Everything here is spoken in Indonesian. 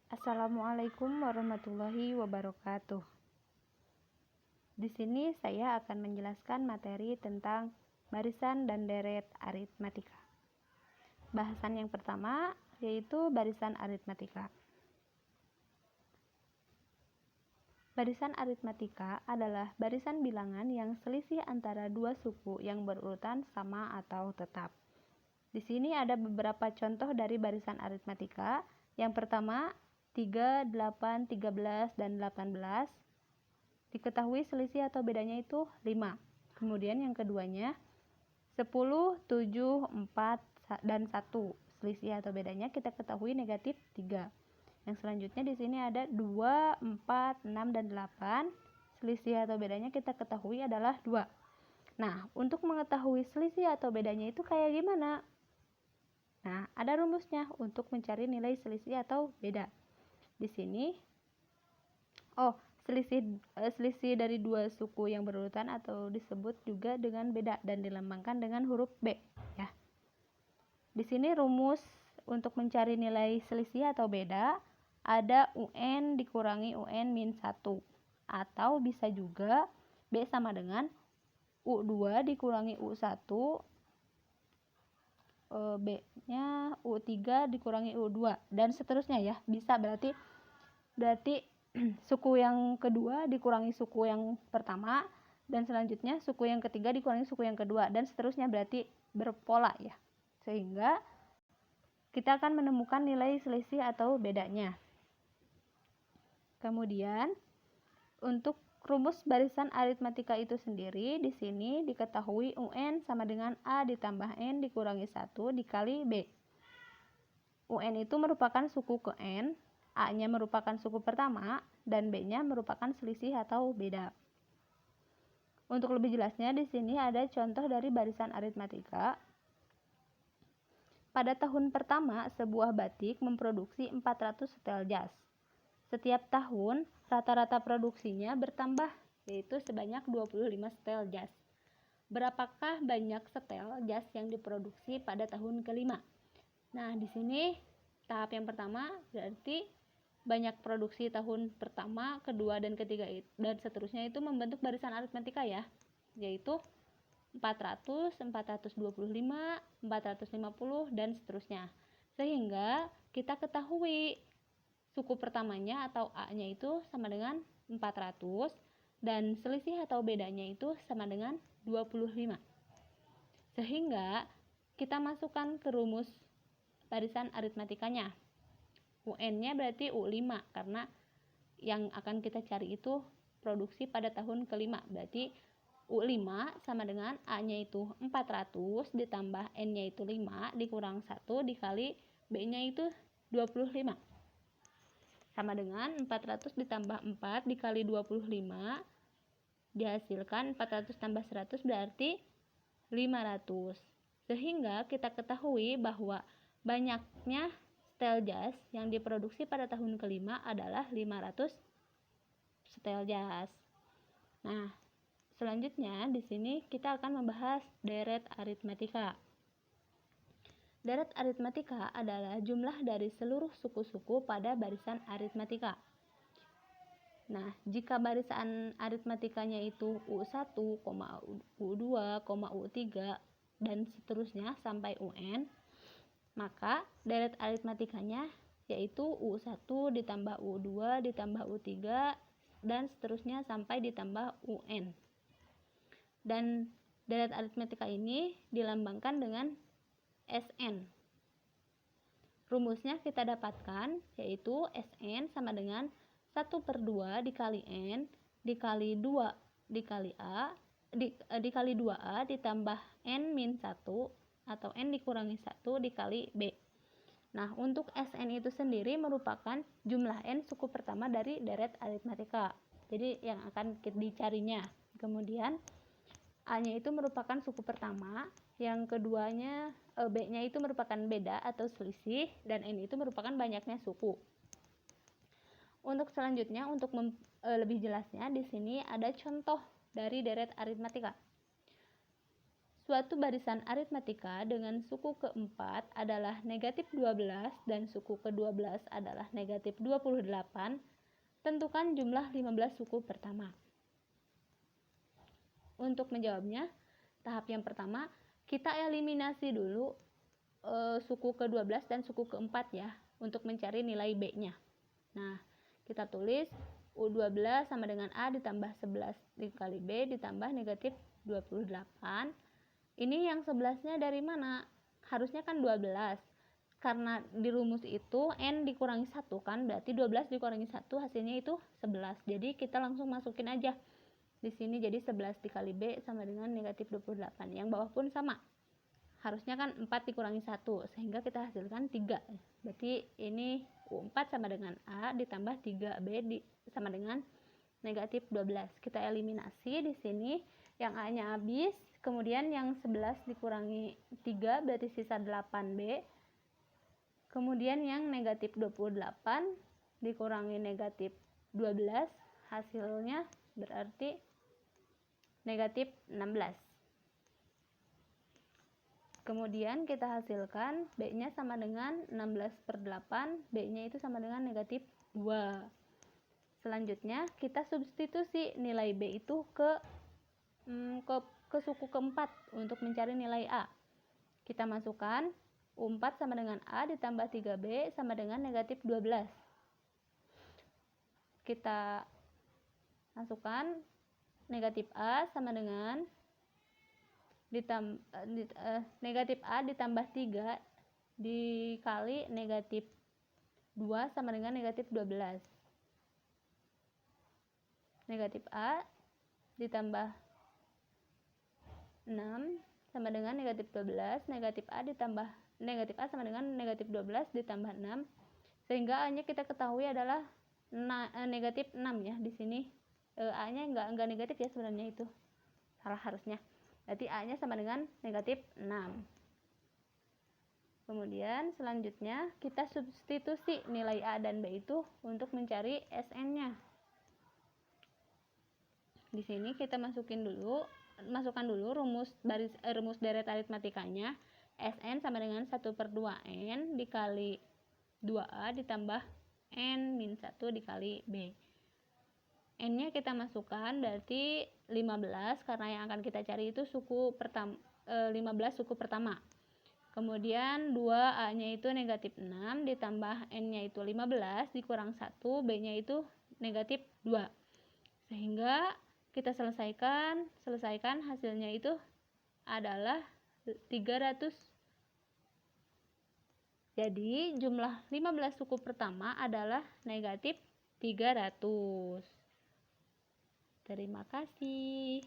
Assalamualaikum warahmatullahi wabarakatuh. Di sini saya akan menjelaskan materi tentang barisan dan deret aritmatika. Bahasan yang pertama yaitu barisan aritmatika. Barisan aritmatika adalah barisan bilangan yang selisih antara dua suku yang berurutan sama atau tetap. Di sini ada beberapa contoh dari barisan aritmatika. Yang pertama, 3, 8, 13, dan 18. Diketahui selisih atau bedanya itu 5. Kemudian yang keduanya, 10, 7, 4, dan 1. Selisih atau bedanya kita ketahui negatif 3. Yang selanjutnya di sini ada 2, 4, 6, dan 8. Selisih atau bedanya kita ketahui adalah 2. Nah, untuk mengetahui selisih atau bedanya itu kayak gimana? Nah, ada rumusnya untuk mencari nilai selisih atau beda. Di sini, selisih dari dua suku yang berurutan atau disebut juga dengan beda dan dilambangkan dengan huruf B, ya. Di sini rumus untuk mencari nilai selisih atau beda ada UN dikurangi UN min 1, atau bisa juga B sama dengan U2 dikurangi U1, B-nya U3 dikurangi U2, dan seterusnya ya. Bisa berarti suku yang kedua dikurangi suku yang pertama, dan selanjutnya suku yang ketiga dikurangi suku yang kedua, dan seterusnya, berarti berpola ya. Sehingga kita akan menemukan nilai selisih atau bedanya. Kemudian untuk rumus barisan aritmatika itu sendiri, di sini diketahui UN sama dengan A ditambah N dikurangi 1 dikali B. UN itu merupakan suku ke N, A-nya merupakan suku pertama, dan B-nya merupakan selisih atau beda. Untuk lebih jelasnya, di sini ada contoh dari barisan aritmatika. Pada tahun pertama, sebuah batik memproduksi 400 setel jas. Setiap tahun, rata-rata produksinya bertambah, yaitu sebanyak 25 setel jas. Berapakah banyak setel jas yang diproduksi pada tahun kelima? Nah, di sini tahap yang pertama berarti banyak produksi tahun pertama, kedua, dan ketiga, dan seterusnya itu membentuk barisan aritmatika ya, yaitu 400, 425, 450, dan seterusnya. Sehingga kita ketahui suku pertamanya atau A-nya itu sama dengan 400 dan selisih atau bedanya itu sama dengan 25. Sehingga kita masukkan ke rumus barisan aritmatikanya. UN-nya berarti U5 karena yang akan kita cari itu produksi pada tahun kelima. Berarti U5 sama dengan A-nya itu 400 ditambah N-nya itu 5 dikurang 1 dikali B-nya itu 25. Sama dengan 400 ditambah 4 dikali 25 dihasilkan 400 tambah 100 berarti 500. Sehingga kita ketahui bahwa banyaknya setel jas yang diproduksi pada tahun kelima adalah 500 setel jas. Nah, selanjutnya di sini kita akan membahas deret aritmatika. Deret aritmatika adalah jumlah dari seluruh suku-suku pada barisan aritmatika. Nah, jika barisan aritmatikanya itu U1, U2, U3, dan seterusnya sampai UN, maka deret aritmatikanya yaitu U1 ditambah U2 ditambah U3 dan seterusnya sampai ditambah UN. Dan deret aritmatika ini dilambangkan dengan SN. Rumusnya kita dapatkan yaitu SN sama dengan 1/2 dikali N dikali 2 dikali A dikali 2A ditambah N min 1 atau N dikurangi 1 dikali B. Nah, untuk SN itu sendiri merupakan jumlah N suku pertama dari deret aritmatika. Jadi yang akan dicarinya. Kemudian A-nya itu merupakan suku pertama, yang keduanya B-nya itu merupakan beda atau selisih, dan N itu merupakan banyaknya suku. Untuk selanjutnya, untuk lebih jelasnya, di sini ada contoh dari deret aritmatika. Suatu barisan aritmatika dengan suku keempat adalah negatif 12 dan suku ke-12 adalah negatif 28. Tentukan jumlah 15 suku pertama. Untuk menjawabnya, tahap yang pertama, kita eliminasi dulu suku ke-12 dan suku keempat ya, untuk mencari nilai B-nya. Nah, kita tulis U12 sama dengan A ditambah 11 dikali B ditambah negatif 28. Ini yang 11-nya dari mana? Harusnya kan 12. Karena di rumus itu N dikurangi 1 kan, berarti 12 dikurangi 1 hasilnya itu 11. Jadi kita langsung masukin aja di sini, jadi 11 dikali B sama dengan negatif 28. Yang bawah pun sama. Harusnya kan 4 dikurangi 1, sehingga kita hasilkan 3. Berarti ini U4 sama dengan A ditambah 3B sama dengan negatif 12. Kita eliminasi di sini, yang A-nya habis. Kemudian yang 11 dikurangi 3 berarti sisa 8B. Kemudian yang negatif 28 dikurangi negatif 12 hasilnya berarti negatif 16. Kemudian kita hasilkan B-nya sama dengan 16/8, B-nya itu sama dengan negatif 2. Selanjutnya kita substitusi nilai B itu ke suku keempat untuk mencari nilai A. Kita masukkan U4 sama dengan A ditambah 3B sama dengan negatif 12. Kita masukkan negatif A sama dengan negatif A ditambah 3 dikali negatif 2 sama dengan negatif 12. Negatif A ditambah 6 sama dengan negatif 12, negatif A sama dengan negatif 12 ditambah 6, sehingga A-nya kita ketahui adalah negatif 6 ya. Di sini A-nya enggak negatif ya, sebenarnya itu salah harusnya. Berarti A-nya sama dengan negatif 6. Kemudian selanjutnya kita substitusi nilai A dan B itu untuk mencari SN-nya. Di sini kita masukkan dulu rumus deret aritmatikanya. Sn sama dengan 1/2n dikali 2A ditambah n-1 dikali B. N-nya kita masukkan berarti 15, karena yang akan kita cari itu 15 suku pertama. Kemudian 2A-nya itu negatif 6 ditambah n-nya itu 15 dikurang 1, B-nya itu negatif 2. Sehingga kita selesaikan hasilnya itu adalah 300. Jadi jumlah 15 suku pertama adalah negatif 300. Terima kasih.